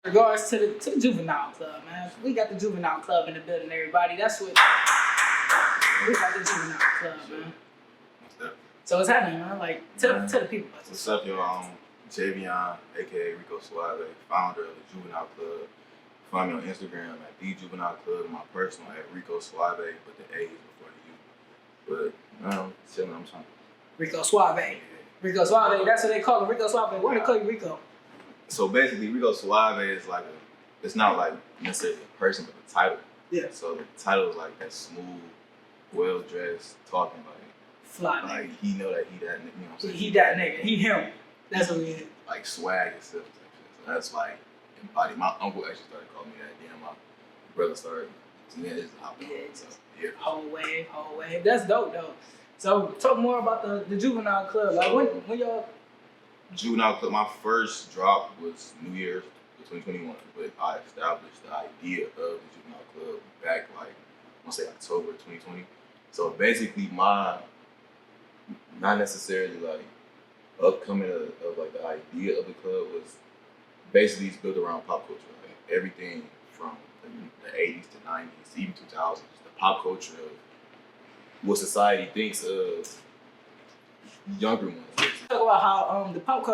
Regards to the juvenile club, man. We got the juvenile club in the building, everybody. That's what we got the juvenile club, man. So what's happening, man? Like tell the people. What's up, y'all? Javion, aka Rico Suave, founder of the Juvenile Club. Find me on Instagram at the Juvenile Club, and my personal at Rico Suave, but the A is before the U. But chilling, I'm trying. Rico Suave. Yeah. Rico Suave, that's what they call him. Rico Suave. Why do they call you Rico? So basically, Rico Suave is like it's not like necessarily a person, but the title. Yeah. So the title is like that smooth, well dressed, talking like fly. Like he know that he that nigga. You know what I'm saying? He that nigga. He him. That's what he is. Like swag and stuff. So that's like embodied. My uncle actually started calling me that. Then my brother started. So yeah, it's hot. So, yeah. Whole wave. That's dope though. So talk more about the juvenile club. Like when y'all. Juvenile Club, my first drop was New Year's 2021, but I established the idea of the Juvenile Club back like, I want to say October 2020. So basically my, not necessarily like upcoming of like the idea of the club was basically it's built around pop culture. Like everything from the 80s to 90s, even 2000s, the pop culture of what society thinks of younger ones. Talk about how the pop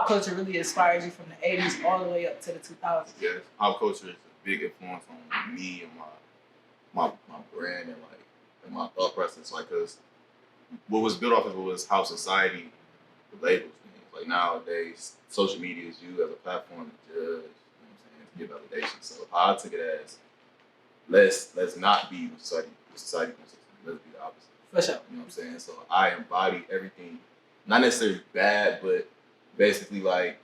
culture really inspires you from the 80s all the way up to the 2000s. Yes, pop culture is a big influence on me and my brand and my thought process. Like, cause what was built off of it was how society labels things. Like nowadays, social media is used as a platform to judge, you know what I'm saying, to get validation. So I took it as let's not be what society thinks. Let's be the opposite. For sure. You know what I'm saying? So I embody everything, not necessarily bad, but basically like,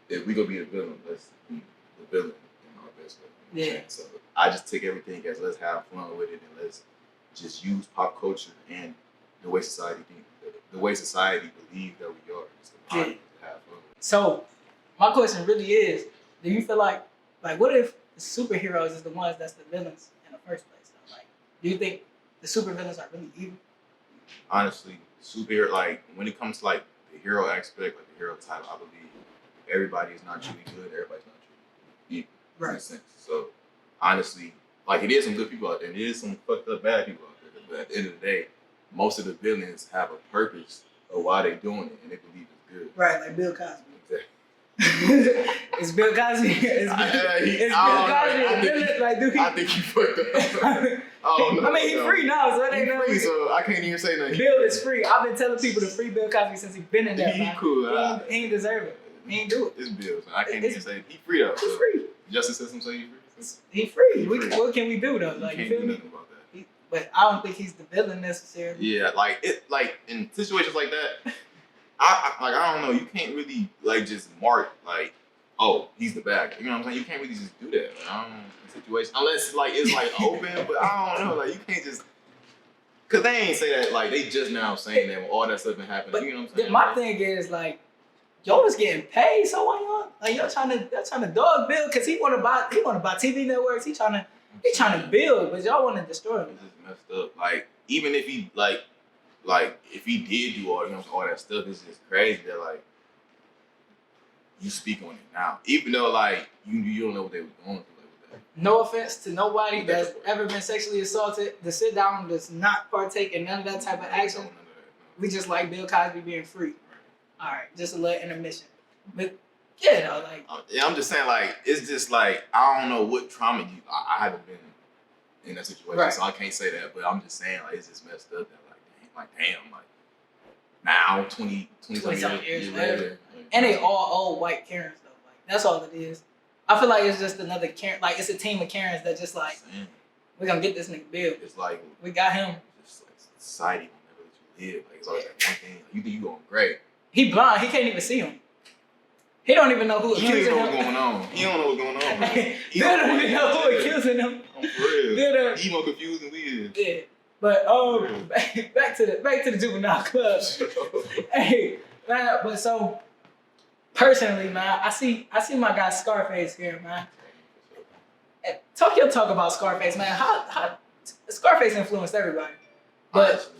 if we gonna be the villain, let's be the villain in our best way. You know what I'm saying? So I just take everything as let's have fun with it and let's just use pop culture and the way society believes that we are, just to have fun. So my question really is, do you feel like what if the superheroes is the ones that's the villains in the first place though? Like, do you think the supervillains are really evil? Honestly, superhero, like when it comes to like the hero aspect, like the hero title, I believe everybody is not truly good, everybody's not truly evil. Right. In a sense. So honestly, like it is some good people out there, and it is some fucked up bad people out there. But at the end of the day, most of the villains have a purpose of why they're doing it, and they believe it's good. Right, like Bill Cosby. Exactly. It's Bill Cosby. It's Bill Cosby. I think he fucked up. I mean, he's free now, so it ain't no. So I can't even say nothing. Bill is free. I've been telling people to free Bill Cosby since he's been in there. He cool. He ain't deserve it. He ain't do it. It's Bill. So I can't even say he free though. He's free. Justice system say he free. He free. What can we do though? Like, you you can't feel do me? nothing about that. But I don't think he's the villain necessarily. Yeah, like in situations like that, I don't know. You can't really like just mark like, oh, he's the bad guy. You know what I'm saying? You can't really just do that. Like, I don't know the situation unless like it's like open. But I don't know. Like you can't just. Cause they ain't say that like they just now saying that when all that stuff been happening. But you know what I'm saying? My thing is like, y'all was getting paid, so why y'all trying to dog Bill? Cause he wanna buy TV networks. He trying to build, but y'all want to destroy him. It's just messed up. Like even if he like if he did do all all that stuff, it's just crazy that like you speak on it now, even though like you don't know what they were going through. No offense to nobody that's ever been sexually assaulted. The sit down does not partake in none of that type of action. We just like Bill Cosby being free. All right, just a little intermission. But yeah, though, like yeah, I'm just saying like it's just like I don't know what trauma I haven't been in that situation, right. So I can't say that. But I'm just saying like it's just messed up that damn now 20 years later, and they all old white Karens though. Like that's all it is. I feel like it's just another Karen. Like it's a team of Karens that just like we're gonna get this nigga Bill. It's like we got him. It's like society will never let you live. Like it's always that one thing. Like, you think you going great. He blind. He can't even see him. He don't even know who accusing him. He don't know what's going on. He don't know what's going on, bro. He don't even know who accusing him. I'm for real. He more confused than we is. Yeah. But back to the juvenile club. Hey, man, but so personally, man, I see my guy Scarface here, man. Talk about Scarface, man. How Scarface influenced everybody. But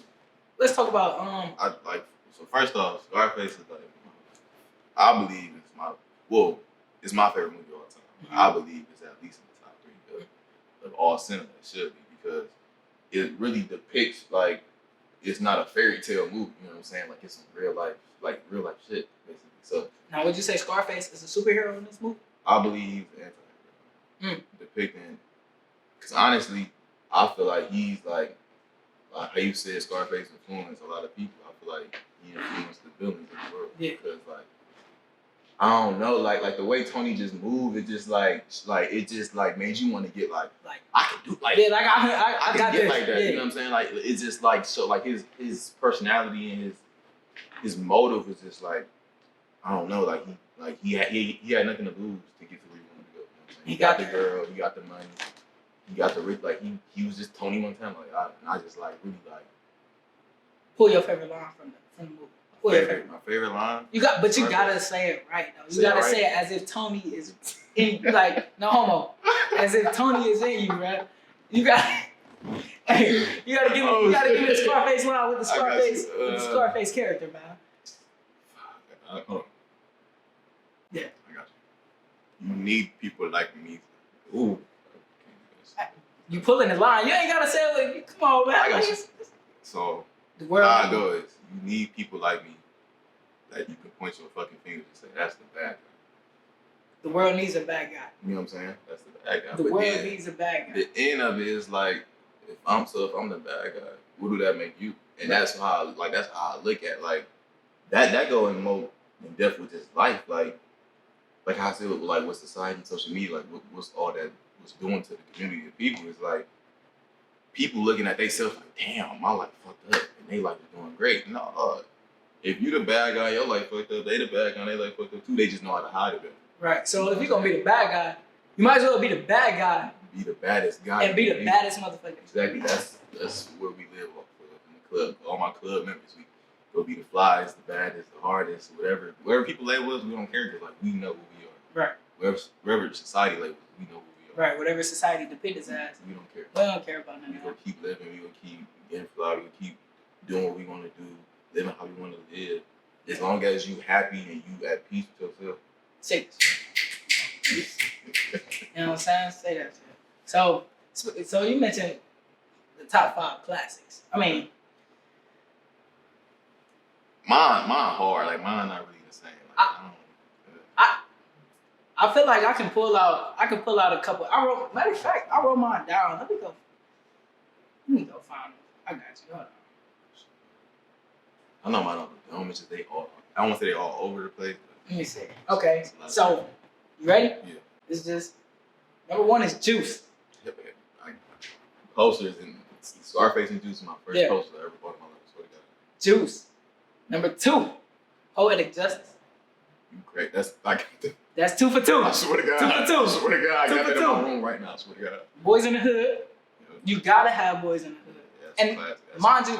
let's talk about So first off, Scarface is like I believe it's it's my favorite movie of all time. I believe it's at least in the top 3 of all cinema. It should be because it really depicts like it's not a fairy tale movie. You know what I'm saying? Like it's some real life shit basically. So now, would you say Scarface is a superhero in this movie? I believe anti-hero depicting. Because honestly, I feel like he's like how you said Scarface influenced a lot of people. I feel like he influenced the villains in the world. Yeah. Because like I don't know, like the way Tony just moved, it just like it just like made you want to get like I can do like like I got get this. like that. Yeah. You know what I'm saying? Like it's just like so like his personality and his motive was just like I don't know, like he had nothing to lose to get to where he wanted to go. You know what I'm saying? He got the girl, he got the money, he got the rich. Like he was just Tony Montana. Like I just like really like. Pull your favorite line from the movie. My favorite line. You gotta say it right though. You gotta say it as if Tony is in like no homo. As if Tony is in you, bro. You gotta hey, you gotta give me the Scarface line with the Scarface character, man. Yeah. I got you. You need people like me. Ooh. You pulling the line. You ain't gotta say it with come on, man. I got you. So the world how it goes, you need people like me that you can point your fucking finger and say, that's the bad guy. The world needs a bad guy. You know what I'm saying? That's the bad guy. The world needs a bad guy. The end of it is like, if I'm the bad guy, what do that make you? And that's how I look at like that going more in depth with just life. Like how I said with like what society and social media, like what's all that was doing to the community of people is like people looking at themselves like, damn, my life fucked up and they life is doing great. No, if you the bad guy, your life fucked up, they the bad guy, they life fucked up too. They just know how to hide it better. Right. So if you're gonna be the bad guy, you might as well be the bad guy. Be the baddest guy. And be the baddest motherfucker. Exactly. That's where we live off of in the club. All my club members, we go be the flyest, the baddest, the hardest, whatever. Wherever people label us, we don't care because like we know who we are. Right. Wherever society labels, we know who we are. Right. Whatever society depicts us as. We don't care. We don't care about nothing. We gonna keep living. We gonna keep getting fly. We gonna keep doing what we want to do, living how we want to live. As long as you happy and you at peace with yourself. You know what I'm saying? Say that shit. So you mentioned the top 5 classics. I mean, mine hard. Like mine not really the same. Like, I feel like I can pull out a couple. Matter of fact, I wrote mine down. Let me go find them. I got you. Hold on. I know mine are the dumbest. They all. I don't want to say they all over the place. But let me see. Okay, so you ready? Yeah. It's just number 1 is Juice. Yeah, like posters and Scarface and Juice is my first poster I ever bought in my life. Swear to God. Juice. Number 2, Poetic Justice. You great. That's like. That's 2 for 2. I swear to God. 2 for 2. I swear to God. I 2 got for that 2. in my room right now. I swear to God. Boys in the Hood. Yeah. You gotta have Boys in the Hood. Yeah, and mind you,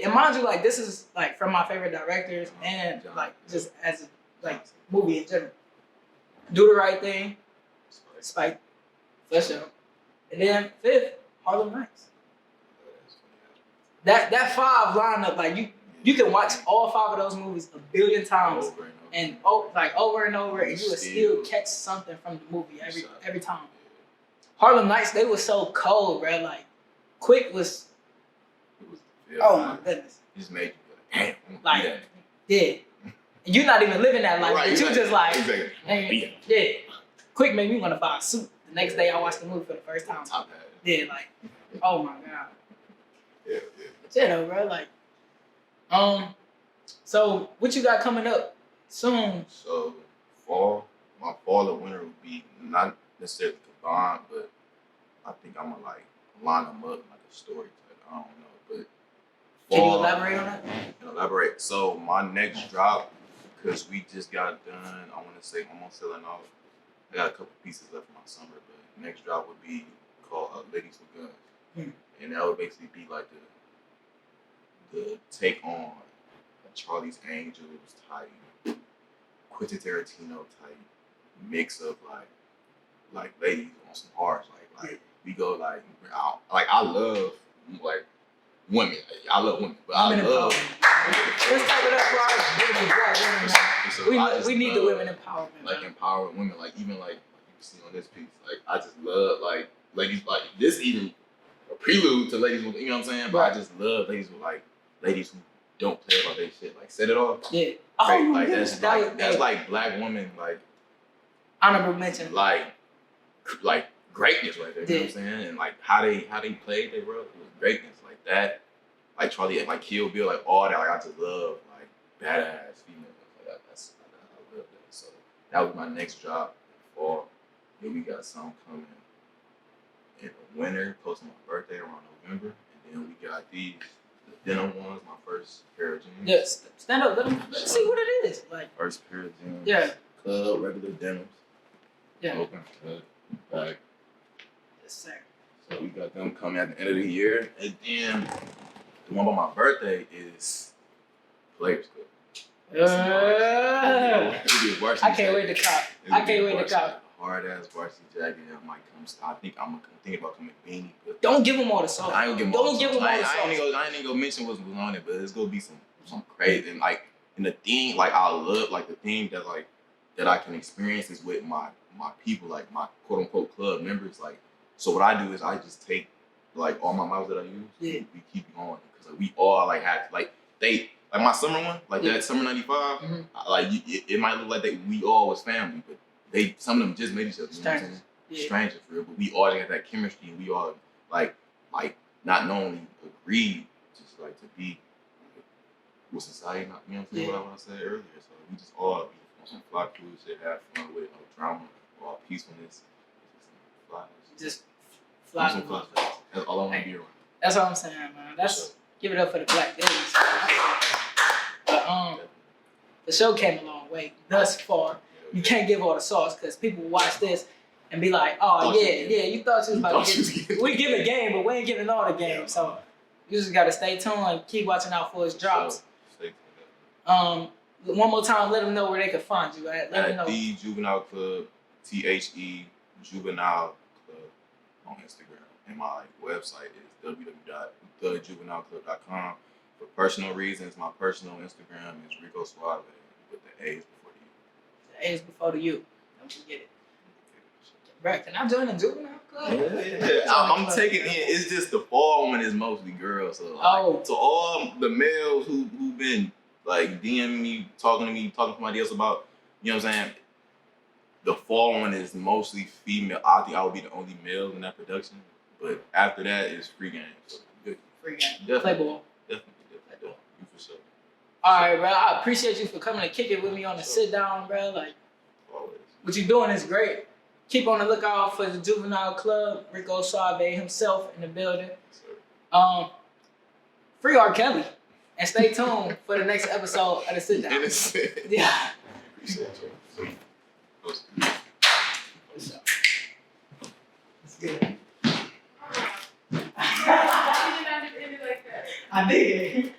and mind you, like this is like from my favorite directors and like just as a like movie in general. Do the Right Thing, Spike, for sure, and then 5th, Harlem Nights. That 5 lineup, like you can watch all 5 of those movies a billion times and over and over, and you will still catch something from the movie every time. Harlem Nights, they were so cold, bro. Like Quick was. Oh my goodness. It just made you like, damn. Like, yeah. And you're not even living that life, but you just like, exactly. yeah. Quick made me want to buy a suit. The next day I watched the movie for the first time. Top hat. Yeah, like, oh my God. Yeah. But yeah, though, bro. Like, so what you got coming up soon? So my fall and winter would be not necessarily combined, but I think I'm gonna like line them up like a story type. I don't know, but can you elaborate on that? Elaborate. So my next drop, because we just got done, I want to say almost selling off. I got a couple pieces left for my summer, but next drop would be called Ladies with Guns, and that would basically be like the take on a Charlie's Angels type, Quentin Tarantino type mix of like ladies on some hearts, like we go like I love like women. I love women, but I love Let's type it up for our beautiful black women, man. So We, I just we need the love, women empowerment, like man. empowering women, like even like you can see on this piece, like I just love like ladies like this even a prelude to ladies with, you know what I'm saying? But Right. I just love ladies with like ladies who don't play about their shit, like set it off. Yeah. Great. Oh, my Like goodness. that's like black women like honorable mention. like greatness right there. You know what I'm saying? And like how they played their role was greatness like that. Like Charlie and like Kill Bill, like all that. Like I just love like badass females. Like I love that. So that was my next drop in the fall. Then we got some coming in the winter, close to my birthday around November. And then we got these the denim ones, my first pair of jeans. Yes. Stand up. Let's see what it is. Like. First pair of jeans. Yeah. Club, regular denims. Yeah. Open, cut, back. Yes, sir. So we got them coming at the end of the year. And then the one by my birthday is Players Club. I can't wait to cop. I can't wait to cop. Hard ass varsity jacket. I might come. I think I'm thinking about coming beanie. But Don't give them all the sauce. I ain't give them Don't give them all the I sauce. ain't even gonna mention what's on it, but it's gonna be some crazy and like and the theme like I love like the theme that like that I can experience is with my people like my quote unquote club members like. So what I do is I just take like all my models that I use. Yeah. We keep going because like, we all like have like they like my summer one like that summer '95. Mm-hmm. Like it might look like we all was family, but some of them just made each other. You know what I'm saying? Yeah. Strangers for real, but we all got that chemistry. And we all like not knowingly agreed just like to be like, with society. Not, you know what I'm saying? Yeah. What I said earlier. So we just all be on some fly cool shit, have fun with it, no drama, all peacefulness. Just fly. That's all I want to be around. That's all I'm saying, man. That's give it up for the black ladies. But the show came a long way thus far. You can't give all the sauce because people watch this and be like, oh yeah, you thought you was about to get. We give a game, but we ain't giving all the game. So you just gotta stay tuned and keep watching out for his drops. One more time, let them know where they can find you at. Let them know. The Juvenile Club, THE Juvenile Club on Instagram, and my website is www.thejuvenileclub.com. For personal reasons, my personal Instagram is Rico Suave with the A's before the U. The A's before the U. Don't forget it. Right, can I join the juvenile club? Yeah. I'm taking in. It's just the fall one is mostly girls. So so all the males who been like DMing me, talking to somebody else about, you know what I'm saying? The fall one is mostly female. I think I would be the only male in that production. But after that is free game. So good. Free game. Definitely. Play ball. Definitely. You for sure. All right, bro. I appreciate you for coming to kick it with me on the sit down, bro. Like, always. What you're doing is great. Keep on the lookout for the Juvenile Club. Rico Suave himself in the building. Free R. Kelly. And stay tuned for the next episode of the sit down. Yeah. Appreciate you. What's up? It's good. I did.